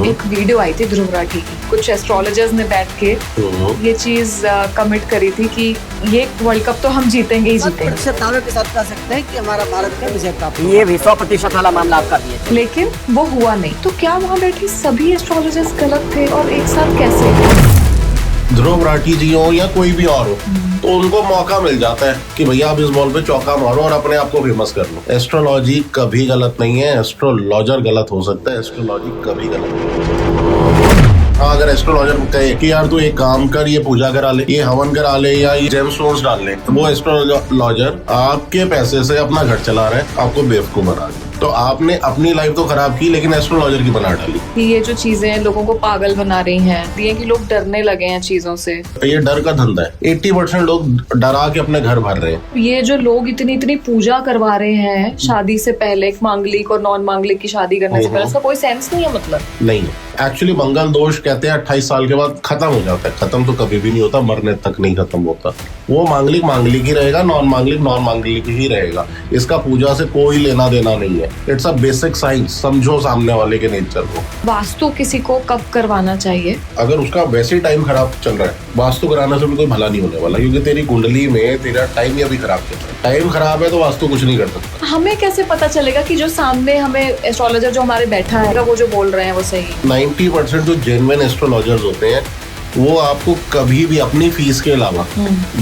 एक वीडियो आई थी ध्रुव राठी की, कुछ एस्ट्रोलॉजर्स ने बैठ के ये चीज कमिट करी थी कि ये वर्ल्ड कप तो हम जीतेंगे ही जीतेंगे। दावे के साथ कह सकते हैं कि हमारा भारत का विजय प्राप्त, ये भी 100% वाला मामला आपका भी है। लेकिन वो हुआ नहीं, तो क्या वहाँ बैठे सभी एस्ट्रोलॉजर्स गलत थे और एक साथ कैसे? ध्रुव राठी जी हो या कोई भी और हो, तो उनको मौका मिल जाता है कि भैया आप इस बॉल पे चौका मारो और अपने आप को फेमस कर लो। एस्ट्रोलॉजी कभी गलत नहीं है, एस्ट्रोलॉजर गलत हो सकता है, एस्ट्रोलॉजी कभी गलत नहीं है। हाँ, अगर एस्ट्रोलॉजर कहे कि यार तू एक काम कर, ये पूजा करा ले, ये हवन करा ले या ये जेमस्टोन्स डाल ले, तो वो एस्ट्रोलॉजर आपके पैसे से अपना घर चला रहा है, आपको बेवकूफ बना रहा है। तो आपने अपनी लाइफ तो खराब की, लेकिन एस्ट्रोलॉजर की बना डाली। ये जो चीजें लोगों को पागल बना रही हैं, ये कि लोग डरने लगे हैं चीजों से। ये डर का धंधा है। 80% लोग डरा के अपने घर भर रहे हैं। ये जो लोग इतनी इतनी पूजा करवा रहे हैं शादी से पहले, मांगलिक और नॉन मांगलिक की शादी करने से पहले, उसका कोई सेंस नहीं है। मतलब नहीं, एक्चुअली मंगल दोष कहते हैं 28 साल के बाद खत्म हो जाता है। खत्म तो कभी भी नहीं होता, मरने तक नहीं खत्म होता। वो मांगलिक मांगलिक ही रहेगा, नॉन मांगलिक ही रहेगा। इसका पूजा से कोई लेना देना नहीं है। It's a basic science. समझो सामने वाले के नेचर को। वास्तु किसी को कब करवाना चाहिए? अगर उसका वैसे टाइम खराब चल रहा है, वास्तु कराने से भी कोई भला नहीं होने वाला, क्योंकि तेरी कुंडली में तेरा टाइम ही अभी खराब चल रहा है। टाइम खराब है तो वास्तु कुछ नहीं कर सकता। हमें कैसे पता चलेगा कि जो सामने हमें एस्ट्रोलॉजर जो हमारे बैठा है वो जो बोल रहे हैं वो सही? 90% जो जेन्युइन एस्ट्रोलॉजर्स होते हैं वो आपको कभी भी अपनी फीस के अलावा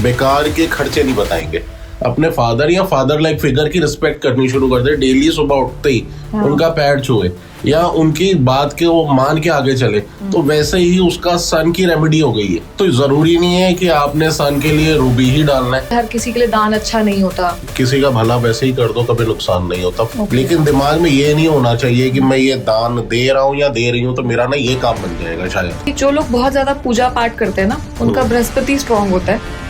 बेकार के खर्चे नहीं बताएंगे। अपने फादर या फादर लाइक फिगर की रिस्पेक्ट करनी शुरू कर दे। डेली सुबह उठते ही उनका पैर छुए या उनकी बात के वो मान के आगे चले, तो वैसे ही उसका सन की रेमेडी हो गई है। तो जरूरी नहीं है कि आपने सन के लिए रूबी ही डालना है। हर किसी के लिए दान अच्छा नहीं होता। किसी का भला वैसे ही कर दो, कभी नुकसान नहीं होता। लेकिन दिमाग में ये नहीं होना चाहिए कि मैं ये दान दे रहा हूँ या दे रही हूँ तो मेरा ना ये काम बन जाएगा। शायद जो लोग बहुत ज्यादा पूजा पाठ करते हैं ना, उनका बृहस्पति स्ट्रॉन्ग होता है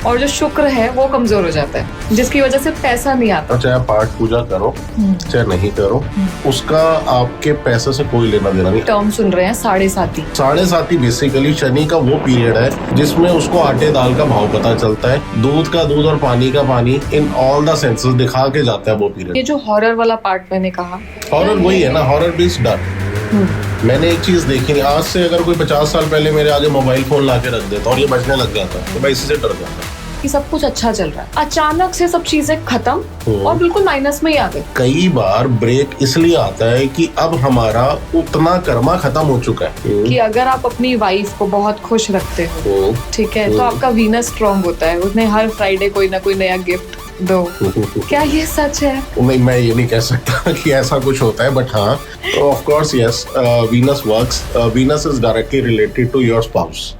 और जो शुक्र है वो कमजोर हो जाता है, जिसकी वजह से पैसा नहीं आता। चाहे पाठ पूजा करो चाहे नहीं करो, उसका आपके पैसे से कोई लेना देना नहीं। टर्म सुन रहे हैं साढ़े साती बेसिकली शनि का वो पीरियड है जिसमें उसको आटे दाल का भाव पता चलता है, दूध का दूध और पानी का पानी, इन ऑल द सेंसेस दिखा के जाता है वो पीरियड। ये जो हॉरर वाला पार्ट मैंने कहा, हॉरर वही है ना, हॉरर बीट्स डर। मैंने एक चीज देखी नहीं, आज से अगर कोई 50 साल पहले मेरे आगे मोबाइल फोन ला के रख देता और ये बजने लग जाता तो मैं इसी से डर जाता कि सब कुछ अच्छा चल रहा है, अचानक से सब चीजें खत्म और बिल्कुल माइनस में ही आ गए। कई बार ब्रेक इसलिए आता है कि अब हमारा उतना कर्मा खत्म हो चुका है कि अगर आप अपनी वाइफ को बहुत खुश रखते हो, ठीक है, तो आपका वीनस स्ट्रॉन्ग होता है, उसने हर फ्राइडे कोई ना कोई नया गिफ्ट दो। क्या ये सच है? नहीं, मैं ये नहीं कह सकता कि ऐसा कुछ होता है, बट हाँ, of course yes, Venus works. Venus is directly related to your spouse.